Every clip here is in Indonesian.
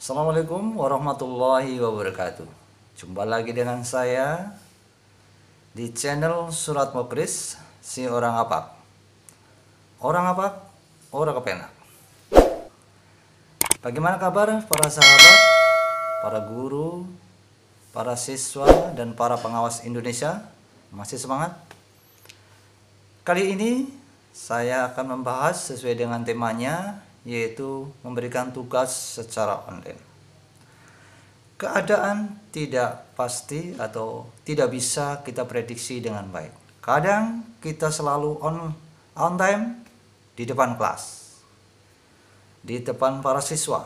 Assalamualaikum warahmatullahi wabarakatuh. Jumpa lagi dengan saya di channel Surat Mukris, si orang apak. Orang apak, orang kepenak. Bagaimana kabar para sahabat, para guru, para siswa, dan para pengawas Indonesia? Masih semangat? Kali ini saya akan membahas sesuai dengan temanya, yaitu memberikan tugas secara online. Keadaan tidak pasti atau tidak bisa kita prediksi dengan baik. Kadang kita selalu on time di depan kelas, di depan para siswa.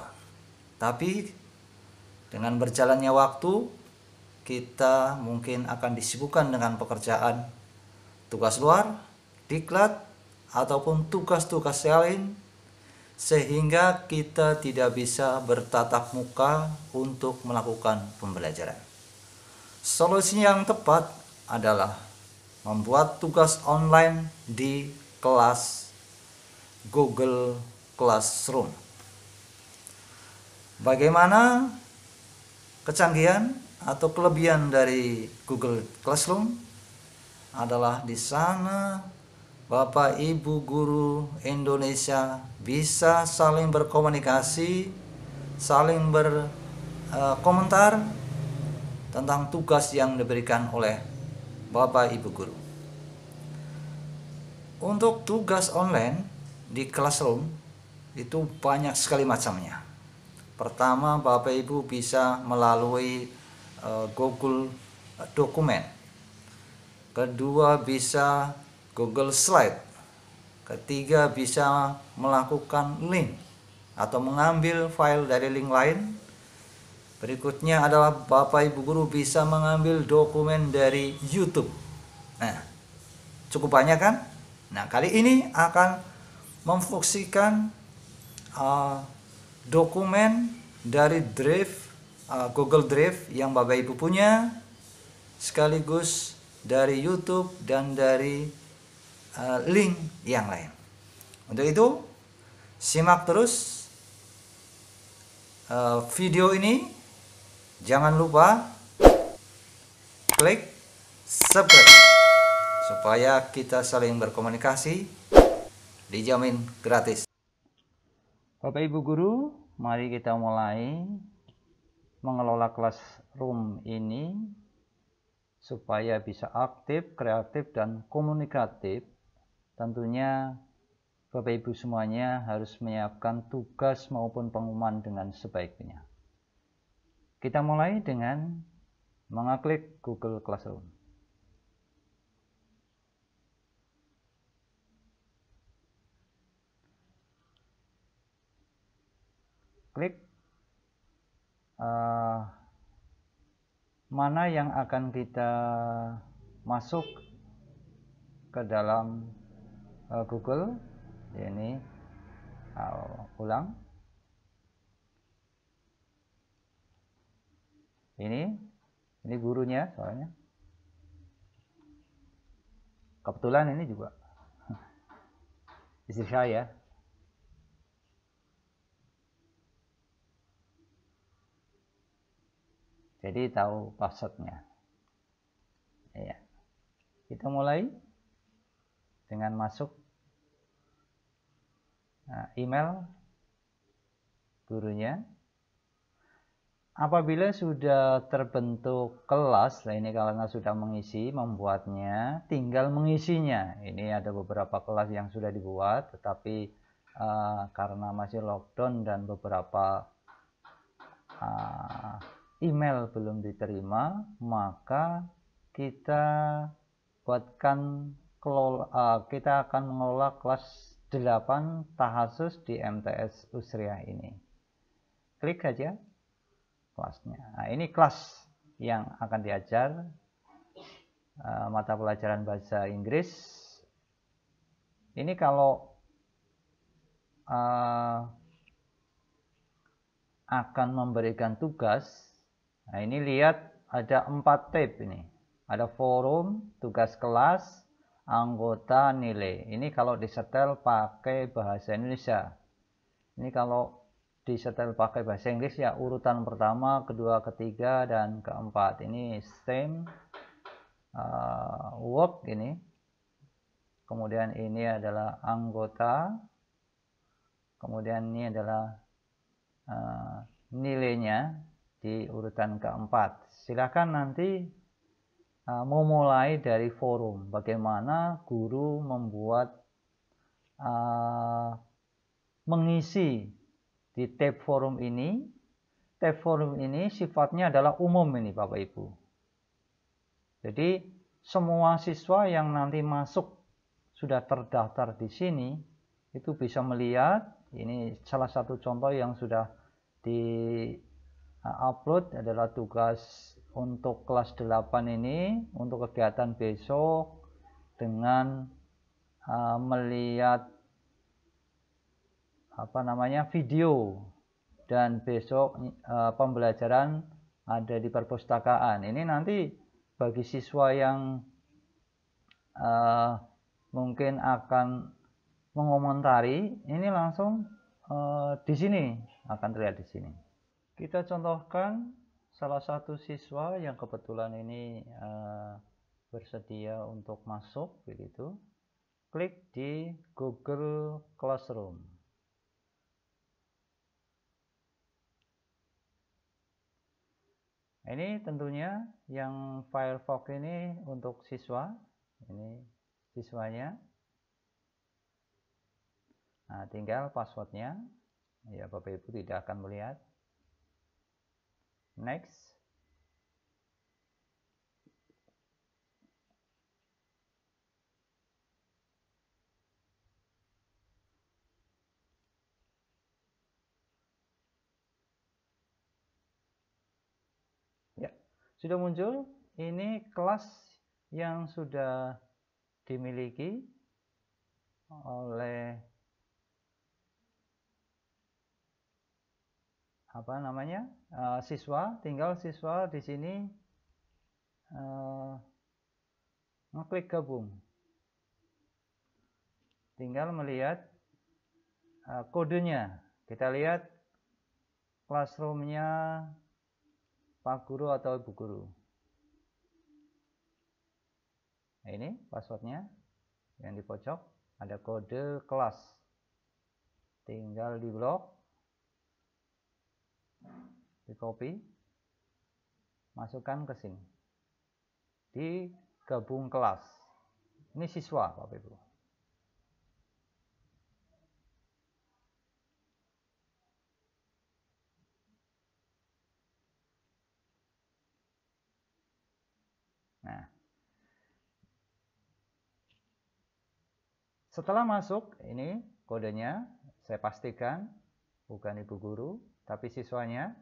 Tapi dengan berjalannya waktu, kita mungkin akan disibukkan dengan pekerjaan, tugas luar, diklat, ataupun tugas-tugas lain, sehingga kita tidak bisa bertatap muka untuk melakukan pembelajaran. Solusi yang tepat adalah membuat tugas online di kelas Google Classroom. Bagaimana kecanggihan atau kelebihan dari Google Classroom? Adalah di sana Bapak Ibu guru Indonesia bisa saling berkomunikasi, saling berkomentar tentang tugas yang diberikan oleh Bapak Ibu guru. Untuk tugas online di Classroom itu banyak sekali macamnya. Pertama, Bapak Ibu bisa melalui Google Dokumen. Kedua, bisa Google Slide. Ketiga, bisa melakukan link atau mengambil file dari link lain. Berikutnya adalah Bapak Ibu guru bisa mengambil dokumen dari YouTube. Nah, cukup banyak kan? Nah, kali ini akan memfungsikan dokumen dari Drive, Google Drive yang Bapak Ibu punya, sekaligus dari YouTube dan dari link yang lain. Untuk itu, simak terus video ini. Jangan lupa klik subscribe supaya kita saling berkomunikasi, dijamin gratis. Bapak Ibu guru, mari kita mulai mengelola classroom ini supaya bisa aktif, kreatif, dan komunikatif. Tentunya Bapak Ibu semuanya harus menyiapkan tugas maupun pengumuman dengan sebaiknya. Kita mulai dengan mengeklik Google Classroom. Klik mana yang akan kita masuk ke dalam Google. Ini ulang. Ini gurunya soalnya. Kebetulan ini juga istri saya. Jadi tahu passwordnya. Ya. Kita mulai dengan masuk email gurunya. Apabila sudah terbentuk kelas, nah ini karena sudah mengisi, membuatnya, tinggal mengisinya. Ini ada beberapa kelas yang sudah dibuat, tetapi karena masih lockdown dan beberapa email belum diterima, maka kita kita akan mengelola kelas 8 Tahasus di MTS Usriah ini. Klik aja kelasnya. Nah, ini kelas yang akan diajar mata pelajaran bahasa Inggris. Ini kalau akan memberikan tugas, nah ini lihat ada 4 tab ini. Ada forum, tugas kelas, anggota, nilai. Ini kalau disetel pakai bahasa Indonesia. Ini kalau disetel pakai bahasa Inggris ya, urutan pertama, kedua, ketiga, dan keempat. Ini stem work ini. Kemudian ini adalah anggota. Kemudian ini adalah nilainya di urutan keempat. Silakan nanti memulai dari forum. Bagaimana guru membuat mengisi di tab forum ini. Tab forum ini sifatnya adalah umum ini Bapak Ibu. Jadi semua siswa yang nanti masuk sudah terdaftar di sini itu bisa melihat. Ini salah satu contoh yang sudah di upload adalah tugas untuk kelas 8 ini untuk kegiatan besok dengan melihat video, dan besok pembelajaran ada di perpustakaan. Ini nanti bagi siswa yang mungkin akan mengomentari, ini langsung di sini akan terlihat di sini. Kita contohkan salah satu siswa yang kebetulan ini bersedia untuk masuk begitu. Klik di Google Classroom. Ini tentunya yang Firefox ini untuk siswa. Ini siswanya. Nah, tinggal passwordnya. Ya, Bapak Ibu tidak akan melihat. Next. Ya, sudah muncul. Ini kelas yang sudah dimiliki oleh siswa. Tinggal siswa di sini ngeklik gabung. Tinggal melihat kodenya. Kita lihat classroomnya Pak Guru atau Ibu Guru. Nah, ini passwordnya yang di pojok ada kode kelas. Tinggal di blok, di copy, masukkan ke sini. Di gabung kelas. Ini siswa Bapak Ibu. Nah, setelah masuk, ini kodenya, saya pastikan bukan Ibu Guru, tapi siswanya.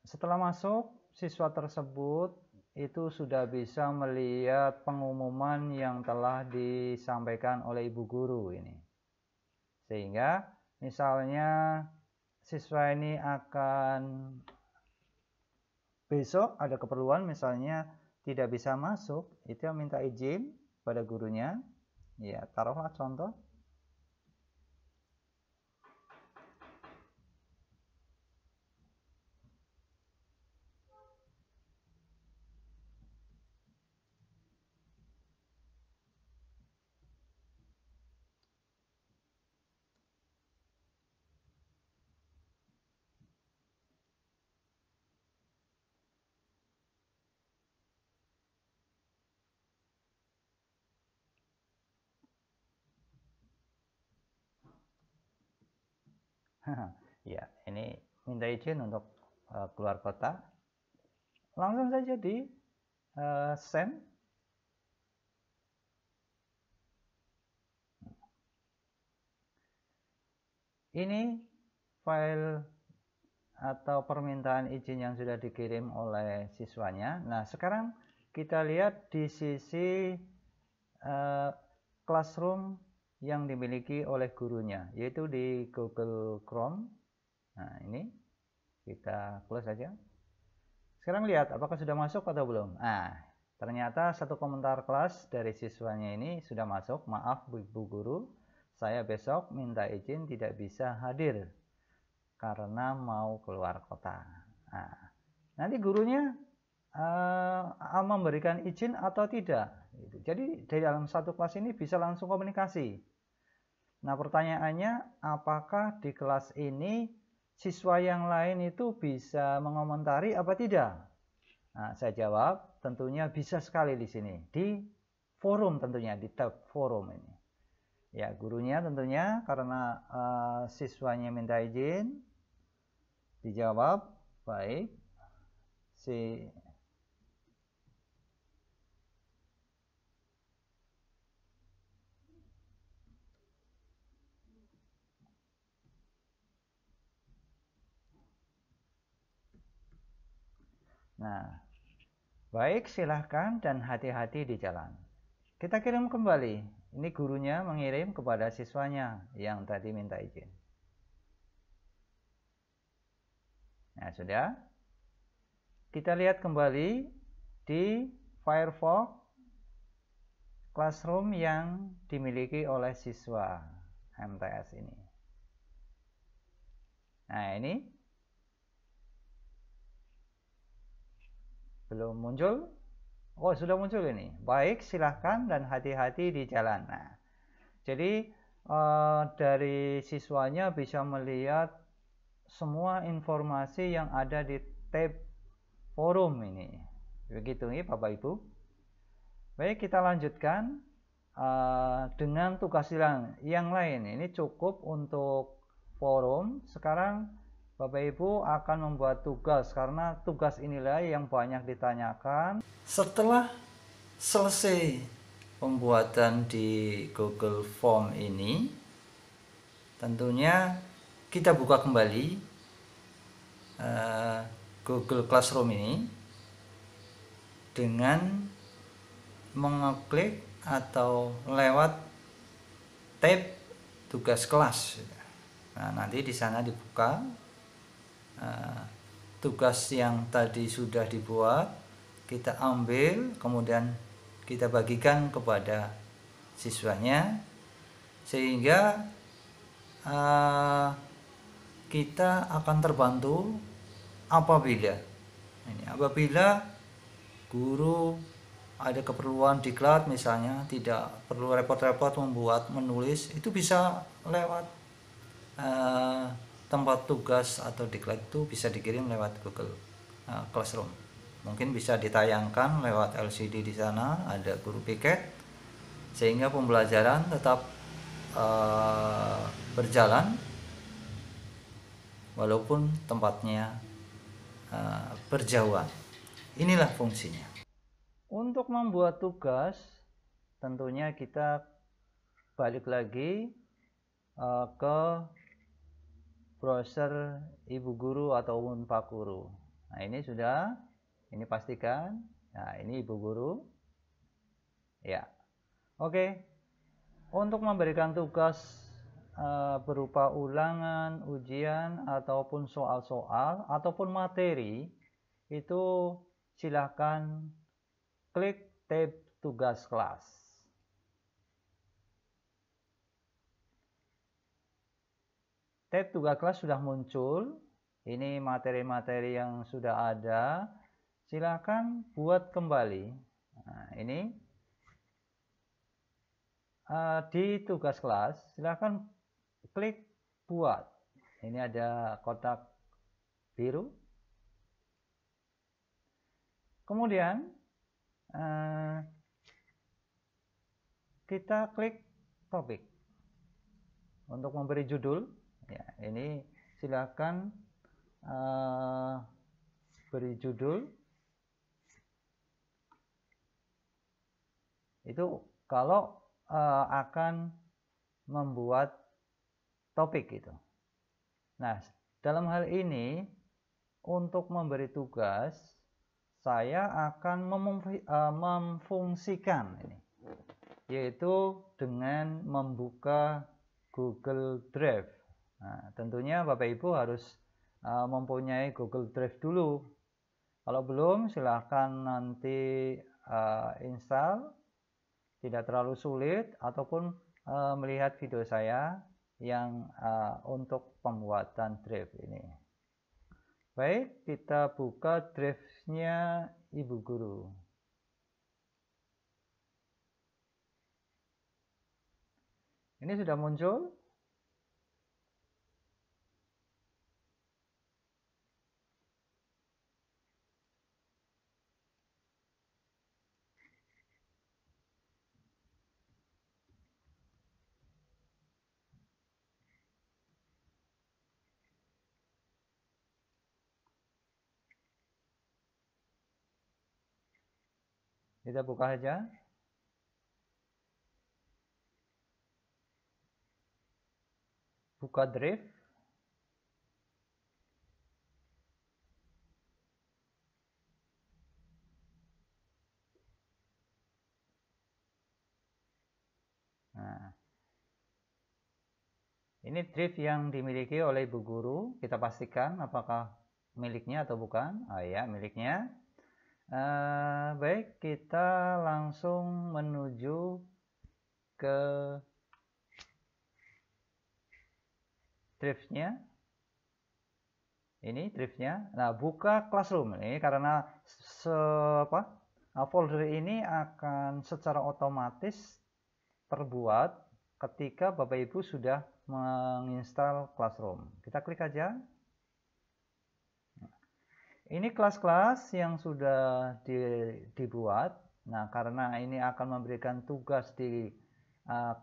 Setelah masuk, siswa tersebut itu sudah bisa melihat pengumuman yang telah disampaikan oleh Ibu Guru ini. Sehingga misalnya siswa ini akan besok ada keperluan, misalnya tidak bisa masuk, itu minta izin pada gurunya. Ya, taruhlah contoh. Ya, ini minta izin untuk keluar kota. Langsung saja di send. Ini file atau permintaan izin yang sudah dikirim oleh siswanya. Nah, sekarang kita lihat di sisi classroom yang dimiliki oleh gurunya, yaitu di Google Chrome. Nah, ini kita close saja. Sekarang lihat apakah sudah masuk atau belum. Nah, ternyata satu komentar kelas dari siswanya ini sudah masuk. Maaf Bu Guru, saya besok minta izin tidak bisa hadir karena mau keluar kota. Nah, nanti gurunya memberikan izin atau tidak. Jadi di dalam satu kelas ini bisa langsung komunikasi. Nah, pertanyaannya, apakah di kelas ini siswa yang lain itu bisa mengomentari apa tidak? Nah, saya jawab, tentunya bisa sekali di sini, di forum tentunya, di tab forum ini. Ya, gurunya tentunya karena siswanya minta izin, dijawab, baik, Nah, baik, silahkan dan hati-hati di jalan. Kita kirim kembali. Ini gurunya mengirim kepada siswanya yang tadi minta izin. Nah, sudah. Kita lihat kembali di Firefox Classroom yang dimiliki oleh siswa MTS ini. Nah, ini belum muncul. Oh, sudah muncul ini. Baik, silahkan dan hati-hati di jalan. Nah, jadi dari siswanya bisa melihat semua informasi yang ada di tab forum ini. Begitu nih Bapak Ibu. Baik, kita lanjutkan dengan tugas yang lain. Ini cukup untuk forum. Sekarang Bapak Ibu akan membuat tugas, karena tugas inilah yang banyak ditanyakan. Setelah selesai pembuatan di Google Form ini, tentunya kita buka kembali Google Classroom ini dengan mengeklik atau lewat tab tugas kelas. Nah, nanti di sana dibuka tugas yang tadi sudah dibuat, kita ambil, kemudian kita bagikan kepada siswanya, sehingga kita akan terbantu apabila guru ada keperluan diklat, misalnya tidak perlu repot-repot menulis, itu bisa lewat tempat tugas atau diklat, itu bisa dikirim lewat Google Classroom. Mungkin bisa ditayangkan lewat LCD, di sana ada guru piket, sehingga pembelajaran tetap berjalan walaupun tempatnya berjauhan. Inilah fungsinya. Untuk membuat tugas, tentunya kita balik lagi ke browser Ibu Guru ataupun Pak Guru. Nah, ini sudah, ini pastikan. Nah, ini Ibu Guru. Ya. Oke. Untuk memberikan tugas berupa ulangan, ujian, ataupun soal-soal, ataupun materi, itu silahkan klik tab tugas kelas. Tab tugas kelas sudah muncul. Ini materi-materi yang sudah ada. Silakan buat kembali. Nah, ini di tugas kelas, silakan klik buat. Ini ada kotak biru. Kemudian kita klik topik untuk memberi judul. Ya, ini silakan beri judul. Itu kalau akan membuat topik itu. Nah, dalam hal ini untuk memberi tugas, saya akan memfungsikan ini, yaitu dengan membuka Google Drive. Nah, tentunya Bapak Ibu harus mempunyai Google Drive dulu. Kalau belum, silahkan nanti install, tidak terlalu sulit, ataupun melihat video saya yang untuk pembuatan drive ini. Baik, kita buka drive-nya Ibu Guru. Ini sudah muncul. Kita buka saja. Buka drive. Nah, ini drive yang dimiliki oleh Ibu Guru. Kita pastikan apakah miliknya atau bukan. Oh ya, miliknya. Baik, kita langsung menuju ke drive-nya. Ini drive-nya. Nah, buka Classroom ini karena folder ini akan secara otomatis terbuat ketika Bapak Ibu sudah menginstal Classroom. Kita klik aja. Ini kelas-kelas yang sudah dibuat. Nah, karena ini akan memberikan tugas di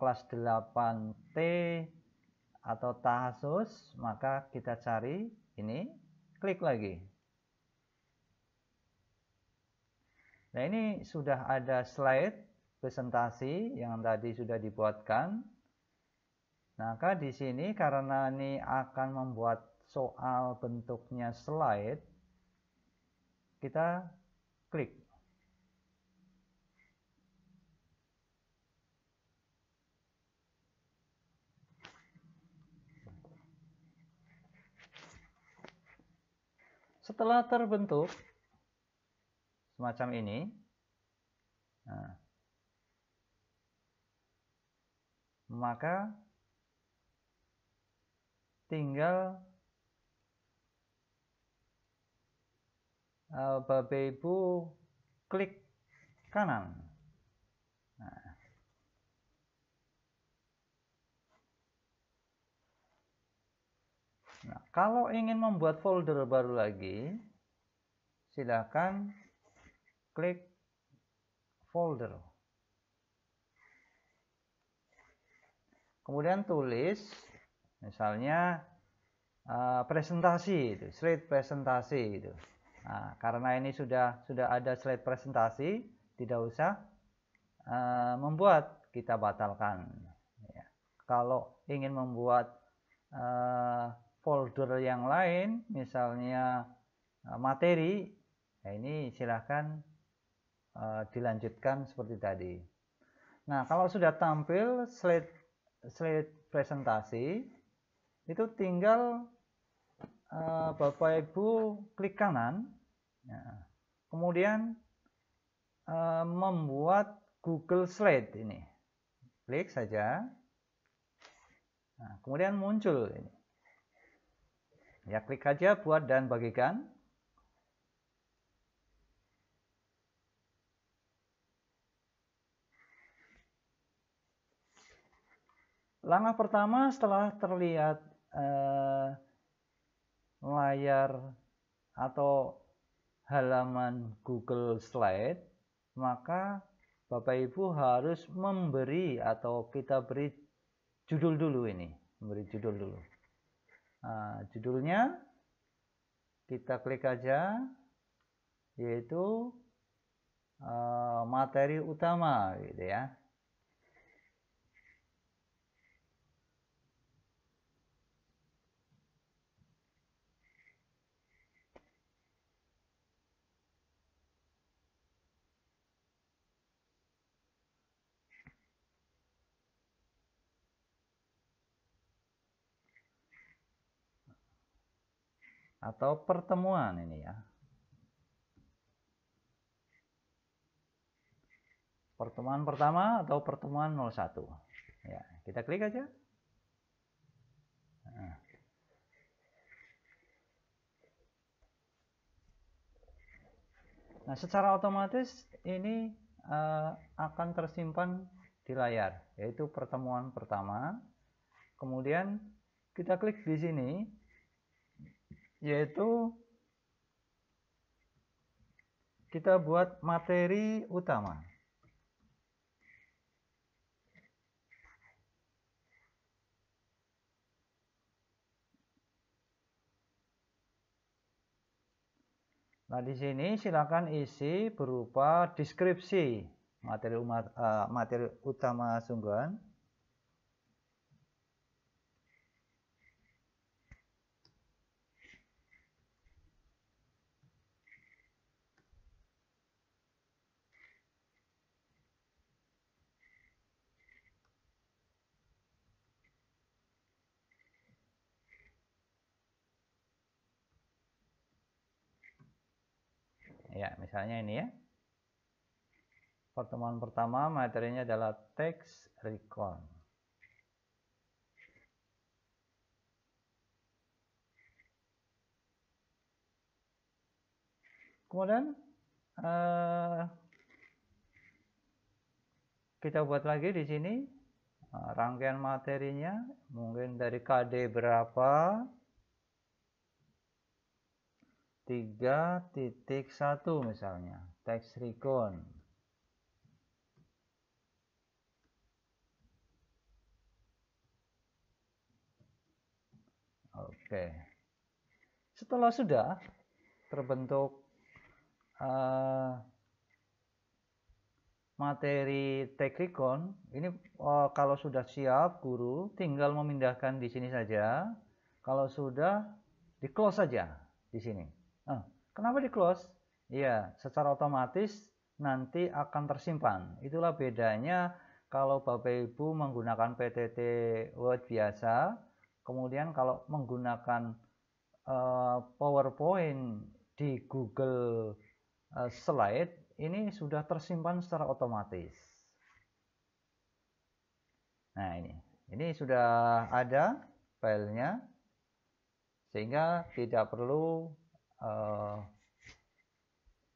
kelas 8T atau Tahasus, maka kita cari ini, klik lagi. Nah, ini sudah ada slide presentasi yang tadi sudah dibuatkan. Maka di sini karena ini akan membuat soal bentuknya slide, kita klik. Setelah terbentuk semacam ini, nah, maka tinggal Bapak Ibu klik kanan. Nah, kalau ingin membuat folder baru lagi, silakan klik folder. Kemudian tulis, misalnya presentasi, itu, slide presentasi itu. Nah, karena ini sudah ada slide presentasi, tidak usah membuat, kita batalkan. Ya. Kalau ingin membuat folder yang lain, misalnya materi, nah ini silahkan dilanjutkan seperti tadi. Nah, kalau sudah tampil slide presentasi, itu tinggal Bapak Ibu klik kanan, nah, kemudian membuat Google Slide ini, klik saja. Nah, kemudian muncul ini. Ya, klik aja buat dan bagikan. Langkah pertama setelah terlihat layar atau halaman Google Slide, maka Bapak Ibu harus memberi atau kita beri judul dulu ini, memberi judul dulu. Nah, judulnya kita klik aja, yaitu materi utama, gitu ya. Atau pertemuan ini ya. Pertemuan pertama atau pertemuan 01. Ya, kita klik aja. Nah, secara otomatis ini akan tersimpan di layar, yaitu pertemuan pertama. Kemudian kita klik di sini, yaitu kita buat materi utama. Nah, di sini silakan isi berupa deskripsi materi utama sungguhan. Ya, misalnya ini ya. Pertemuan pertama materinya adalah text recon. Kemudian kita buat lagi di sini rangkaian materinya, mungkin dari KD berapa, 3.1 misalnya, text recon. Oke. Setelah sudah terbentuk materi text recon, ini kalau sudah siap guru tinggal memindahkan di sini saja. Kalau sudah di close saja di sini. Kenapa di close? Iya, secara otomatis nanti akan tersimpan. Itulah bedanya kalau Bapak Ibu menggunakan PTT Word biasa, kemudian kalau menggunakan PowerPoint di Google Slide, ini sudah tersimpan secara otomatis. Nah, ini sudah ada filenya, sehingga tidak perlu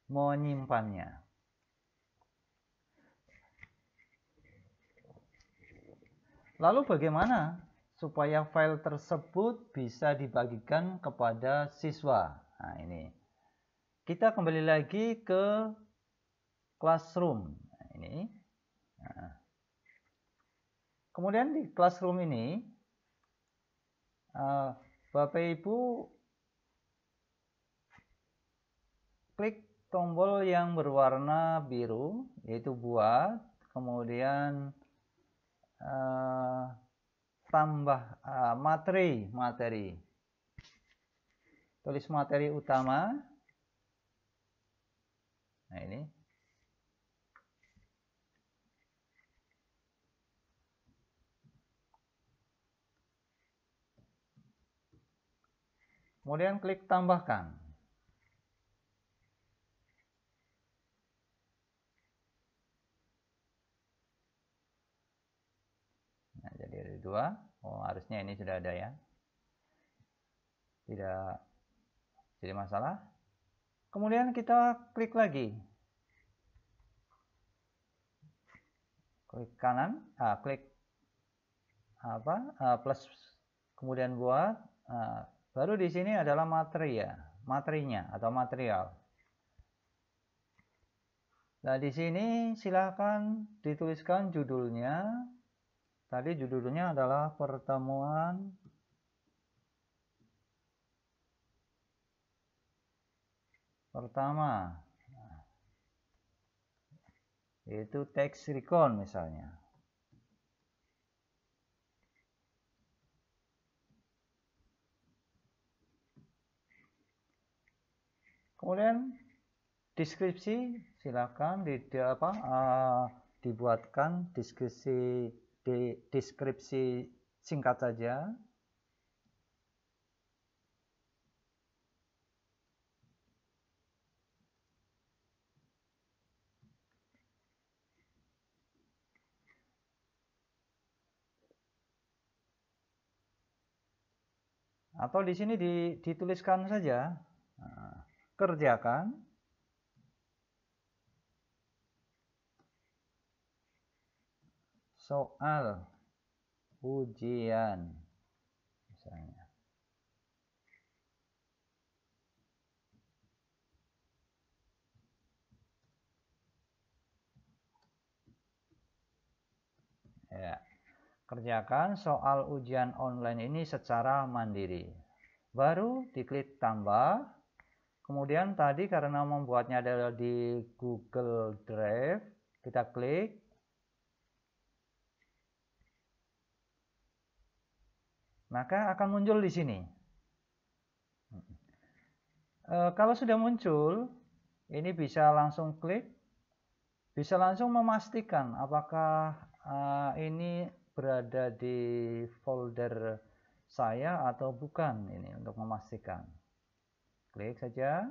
menyimpannya. Lalu bagaimana supaya file tersebut bisa dibagikan kepada siswa? Nah, ini kita kembali lagi ke Classroom. Nah, ini. Nah. Kemudian di Classroom ini, Bapak Ibu klik tombol yang berwarna biru, yaitu buat, kemudian tambah materi. Tulis materi utama. Nah, ini. Kemudian klik tambahkan. Nah, jadi ada 2. Oh, harusnya ini sudah ada ya. Tidak jadi masalah. Kemudian kita klik lagi. Klik kanan, klik plus, kemudian buat. Baru di sini adalah materinya atau material. Nah, di sini silakan dituliskan judulnya. Tadi judulnya adalah pertemuan pertama, yaitu text recon misalnya. Kemudian deskripsi silakan dibuatkan deskripsi singkat saja. Atau di sini dituliskan saja, kerjakan soal ujian misalnya. Ya, kerjakan soal ujian online ini secara mandiri. Baru diklik tambah. Kemudian tadi karena membuatnya adalah di Google Drive, kita klik. Maka akan muncul di sini. Kalau sudah muncul, ini bisa langsung klik, bisa langsung memastikan apakah ini berada di folder saya atau bukan, ini untuk memastikan. Klik saja,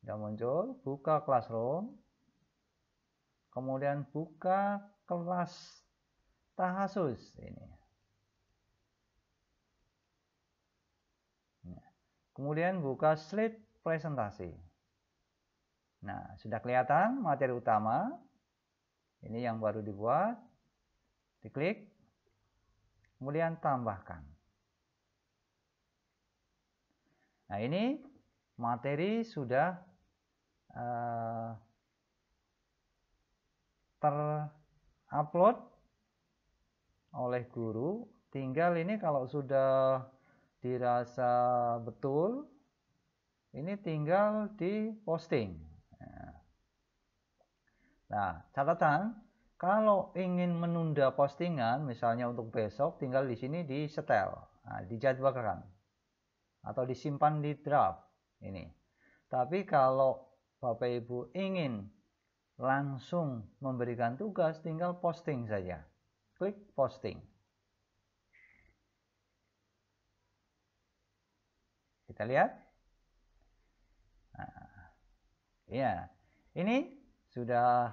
sudah muncul, buka Classroom, kemudian buka kelas Tahasus ini. Kemudian buka slide presentasi. Nah, sudah kelihatan materi utama. Ini yang baru dibuat. Diklik. Kemudian tambahkan. Nah, ini materi sudah terupload oleh guru. Tinggal ini kalau sudah dirasa betul, ini tinggal di posting. Nah, catatan, kalau ingin menunda postingan, misalnya untuk besok, tinggal di sini di setel, dijadwalkan, atau disimpan di draft ini. Tapi kalau Bapak Ibu ingin langsung memberikan tugas, tinggal posting saja. Klik posting. Kita lihat. Nah, ya, ini sudah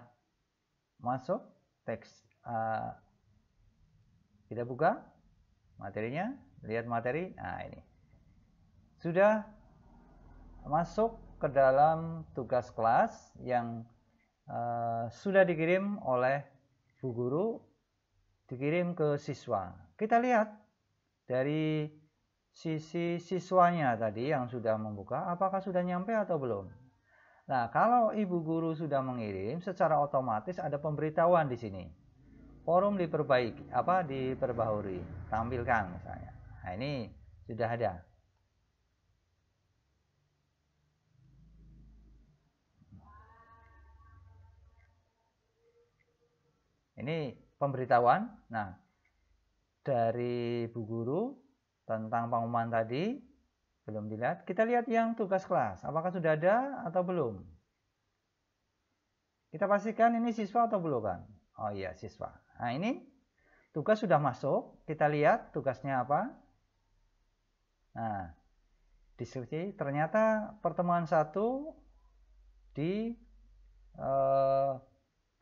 masuk teks. Kita buka materinya, lihat materi. Nah, ini sudah masuk ke dalam tugas kelas yang sudah dikirim oleh Bu Guru, dikirim ke siswa. Kita lihat dari sisi siswanya tadi yang sudah membuka, apakah sudah nyampe atau belum. Nah, kalau Ibu Guru sudah mengirim, secara otomatis ada pemberitahuan di sini. Forum diperbaiki, diperbaharui, tampilkan misalnya. Nah, ini sudah ada. Ini pemberitahuan. Nah, dari Bu Guru tentang pengumuman tadi belum dilihat. Kita lihat yang tugas kelas, apakah sudah ada atau belum. Kita pastikan ini siswa atau belum kan? Oh iya, siswa. Nah, ini tugas sudah masuk. Kita lihat tugasnya apa. Nah, deskripsi ternyata pertemuan 1 di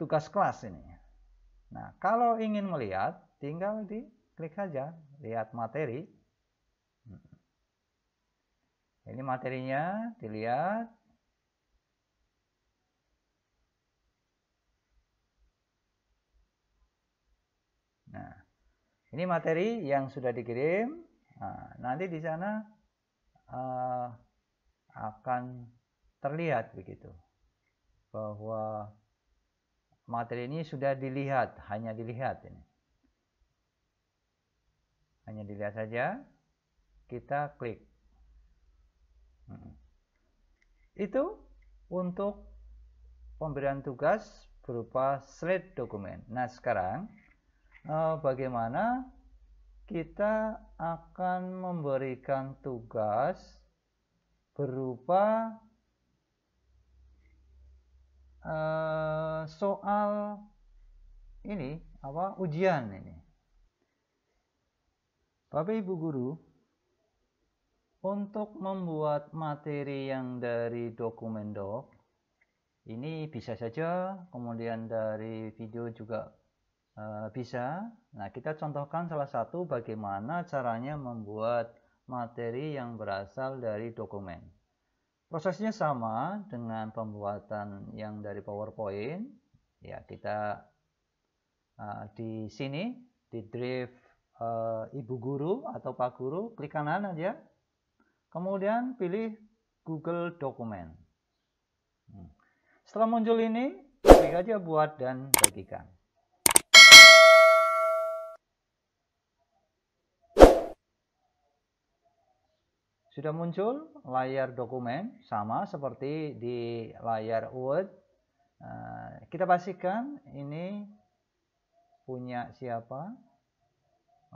tugas kelas ini. Nah, kalau ingin melihat, tinggal diklik saja, lihat materi. Ini materinya, dilihat. Nah, ini materi yang sudah dikirim. Nah, nanti di sana akan terlihat begitu bahwa materi ini sudah dilihat, hanya dilihat ini. Hanya dilihat saja, kita klik. Itu untuk pemberian tugas berupa slide dokumen. Nah, sekarang bagaimana kita akan memberikan tugas berupa soal ini, ujian ini. Bapak Ibu Guru, untuk membuat materi yang dari dokumen doc, ini bisa saja, kemudian dari video juga bisa. Nah, kita contohkan salah satu bagaimana caranya membuat materi yang berasal dari dokumen. Prosesnya sama dengan pembuatan yang dari PowerPoint. Ya, kita di sini di drive Ibu Guru atau Pak Guru, klik kanan aja. Kemudian pilih Google Dokumen. Setelah muncul ini, klik aja buat dan bagikan. Sudah muncul layar dokumen, sama seperti di layar Word. Kita pastikan ini punya siapa?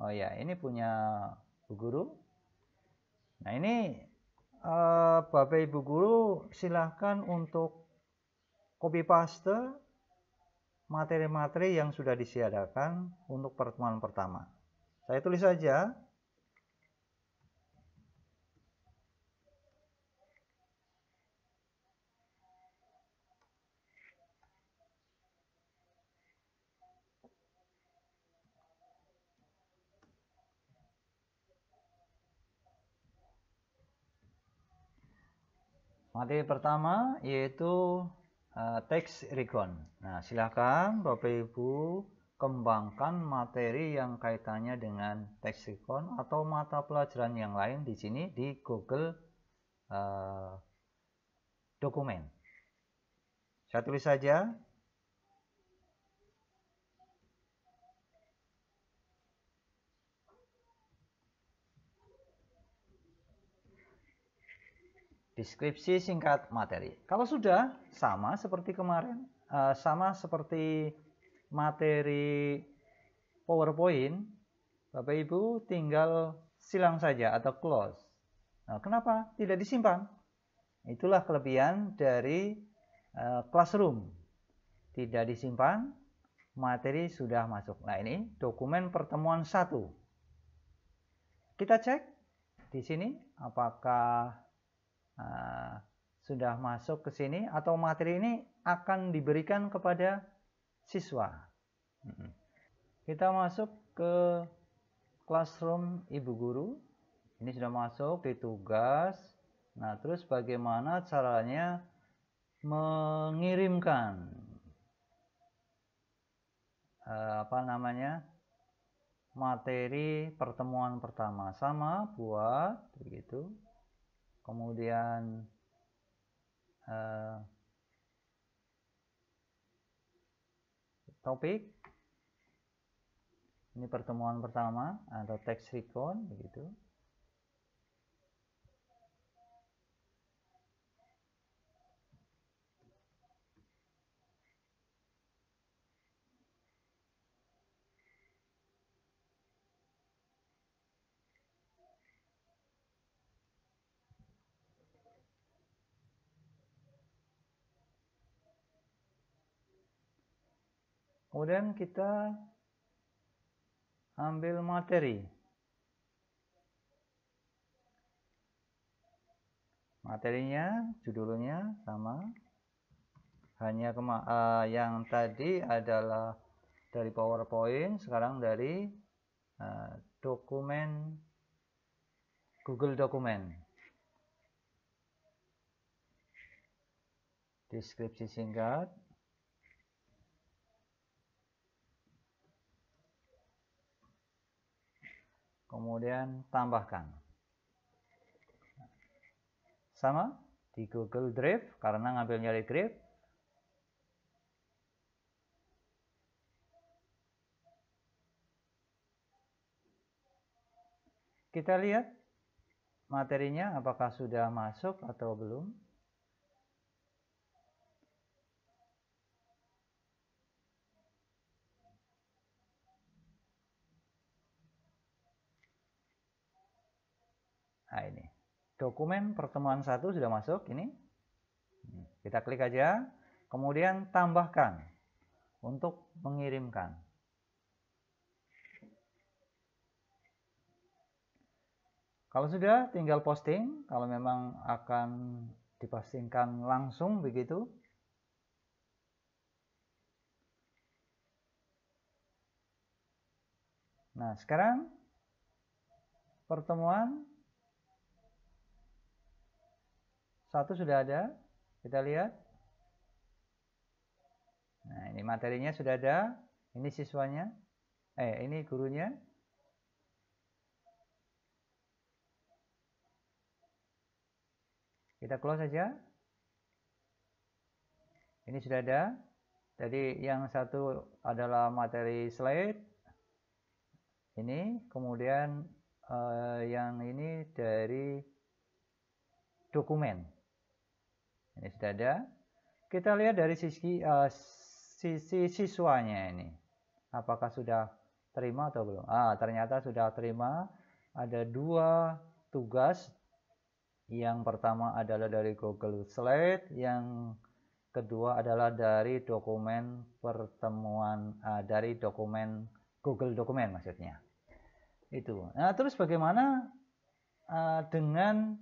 Oh ya, ini punya Bu Guru. Nah ini Bapak Ibu Guru silahkan untuk copy paste materi-materi yang sudah disiapkan untuk pertemuan pertama. Saya tulis saja. Materi pertama yaitu text recon. Nah, silakan Bapak Ibu kembangkan materi yang kaitannya dengan text recon atau mata pelajaran yang lain di sini di Google Dokumen. Saya tulis saja. Deskripsi singkat materi. Kalau sudah sama seperti kemarin, sama seperti materi PowerPoint, Bapak Ibu tinggal silang saja atau close. Nah, kenapa tidak disimpan? Itulah kelebihan dari Classroom. Tidak disimpan, materi sudah masuk. Nah, ini dokumen pertemuan 1. Kita cek di sini apakah sudah masuk ke sini atau materi ini akan diberikan kepada siswa. Kita masuk ke Classroom Ibu Guru. Ini sudah masuk di tugas. Nah, terus bagaimana caranya mengirimkan materi pertemuan pertama. Sama buat begitu. Kemudian topik, ini pertemuan pertama atau text recon begitu. Kemudian kita ambil materi. Materinya, judulnya sama. Hanya yang tadi adalah dari PowerPoint, sekarang dari dokumen Google Dokumen. Deskripsi singkat. Kemudian tambahkan. Sama di Google Drive karena ngambilnya dari Drive. Kita lihat materinya apakah sudah masuk atau belum. Nah, ini dokumen pertemuan 1 sudah masuk. Ini kita klik aja, kemudian tambahkan untuk mengirimkan. Kalau sudah, tinggal posting. Kalau memang akan dipostingkan langsung begitu. Nah, sekarang pertemuan 1 sudah ada, kita lihat. Nah, ini materinya sudah ada, ini siswanya, ini gurunya. Kita close saja. Ini sudah ada. Jadi yang satu adalah materi slide. Ini, kemudian yang ini dari dokumen. Ini sudah ada. Kita lihat dari sisi siswanya ini. Apakah sudah terima atau belum? Ternyata sudah terima. Ada 2 tugas. Yang pertama adalah dari Google Slide, yang kedua adalah dari dokumen pertemuan, dari dokumen Google Dokumen maksudnya. Itu. Nah, terus bagaimana dengan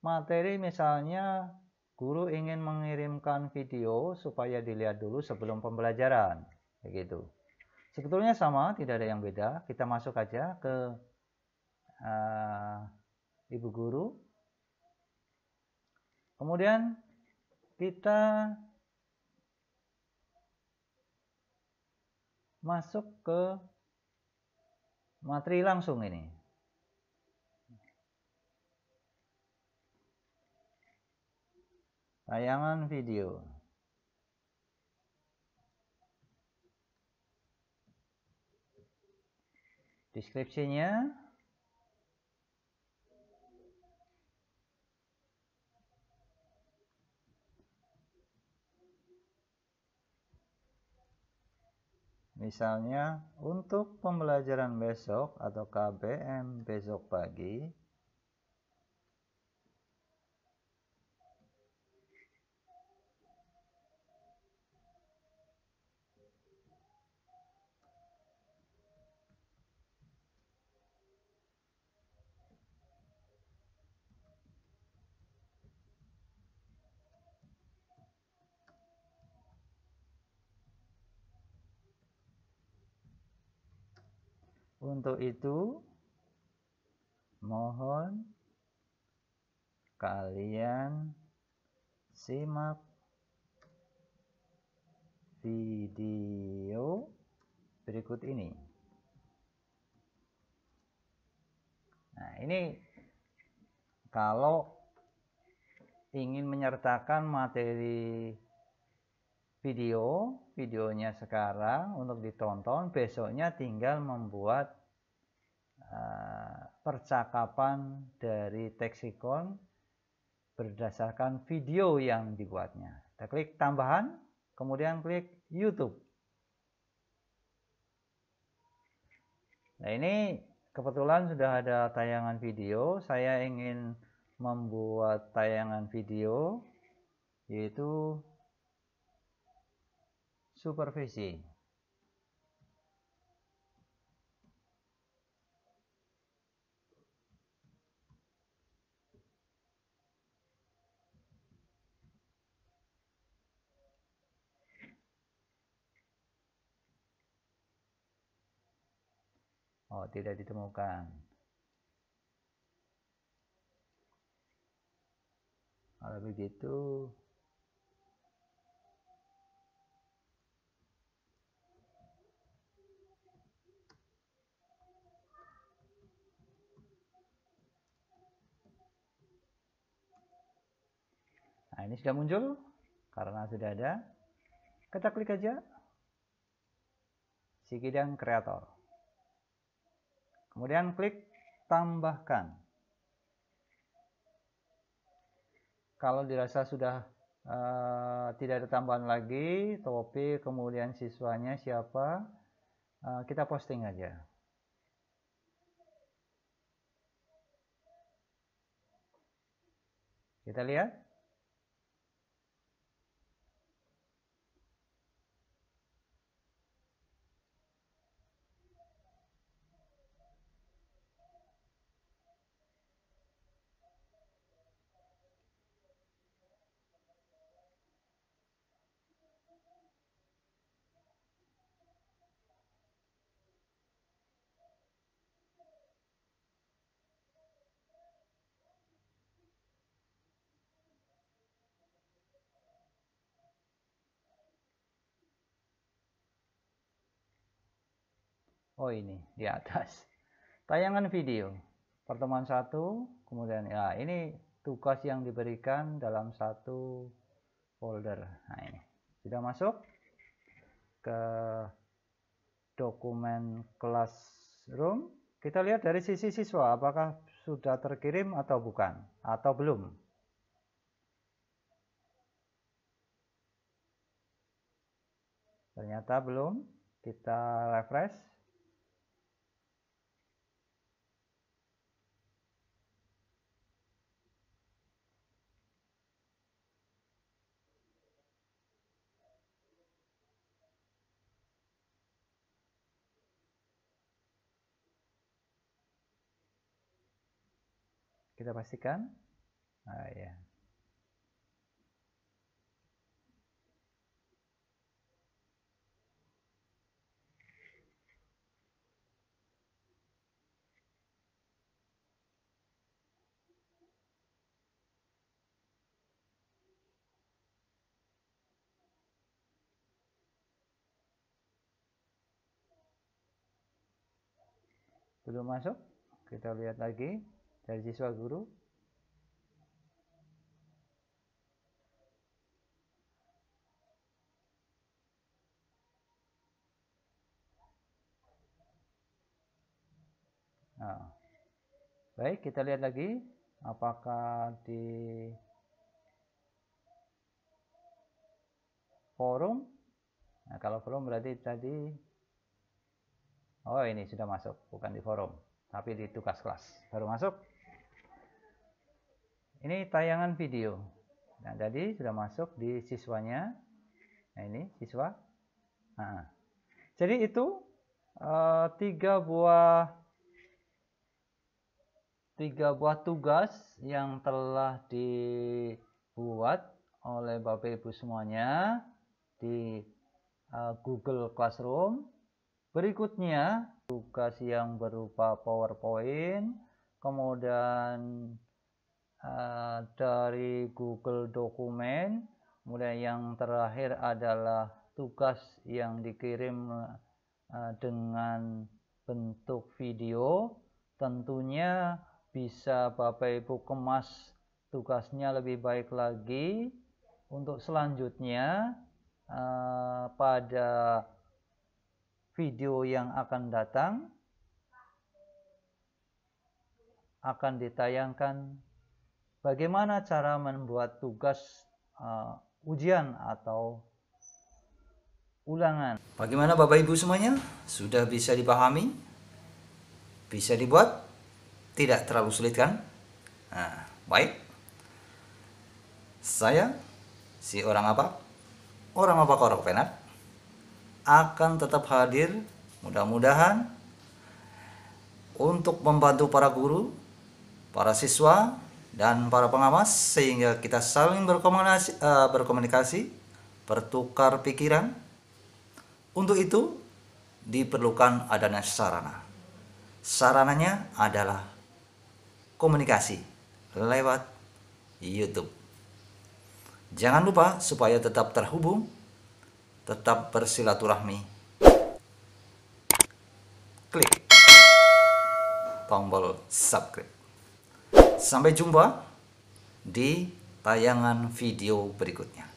materi, misalnya guru ingin mengirimkan video supaya dilihat dulu sebelum pembelajaran, begitu. Sebetulnya sama, tidak ada yang beda. Kita masuk aja ke Ibu Guru. Kemudian kita masuk ke materi langsung ini. Tayangan video. Deskripsinya. Misalnya untuk pembelajaran besok atau KBM besok pagi, untuk itu mohon kalian simak video berikut ini. Nah, ini kalau ingin menyertakan materi videonya sekarang untuk ditonton, besoknya tinggal membuat percakapan dari Texicon berdasarkan video yang dibuatnya. Kita klik tambahan, kemudian klik YouTube. Nah, ini kebetulan sudah ada tayangan video. Saya ingin membuat tayangan video, yaitu supervisi. Oh, tidak ditemukan. Kalau begitu, nah ini sudah muncul karena sudah ada. Kita klik aja Sikidang Kreator. Kemudian klik tambahkan. Kalau dirasa sudah tidak ada tambahan lagi, topik, kemudian siswanya siapa, kita posting aja. Kita lihat. Oh, ini di atas. Tayangan video. Pertemuan 1, kemudian ya ini tugas yang diberikan dalam satu folder. Nah, ini sudah masuk ke dokumen Classroom. Kita lihat dari sisi siswa, apakah sudah terkirim atau bukan, atau belum. Ternyata belum. Kita refresh. Kita pastikan. Nah, ya. Belum masuk. Kita lihat lagi dari siswa guru. Nah, baik, kita lihat lagi apakah di forum. Nah, kalau forum berarti tadi, oh ini sudah masuk, bukan di forum, tapi di tugas kelas baru masuk. Ini tayangan video. Nah, jadi sudah masuk di siswanya. Nah, ini siswa. Nah, jadi itu tiga buah tugas yang telah dibuat oleh Bapak Ibu semuanya di Google Classroom. Berikutnya tugas yang berupa PowerPoint, kemudian dari Google Dokumen, kemudian yang terakhir adalah tugas yang dikirim dengan bentuk video. Tentunya bisa Bapak Ibu kemas tugasnya lebih baik lagi untuk selanjutnya pada video yang akan datang akan ditayangkan bagaimana cara membuat tugas ujian atau ulangan. Bagaimana Bapak Ibu semuanya? Sudah bisa dipahami? Bisa dibuat? Tidak terlalu sulit kan? Nah, baik. Saya, si orang apa? Orang apa korok penak? Akan tetap hadir, mudah-mudahan, untuk membantu para guru, para siswa, dan para pengawas, sehingga kita saling berkomunikasi, bertukar pikiran. Untuk itu diperlukan adanya sarana. Sarananya adalah komunikasi lewat YouTube. Jangan lupa supaya tetap terhubung, tetap bersilaturahmi. Klik tombol subscribe. Sampai jumpa di tayangan video berikutnya.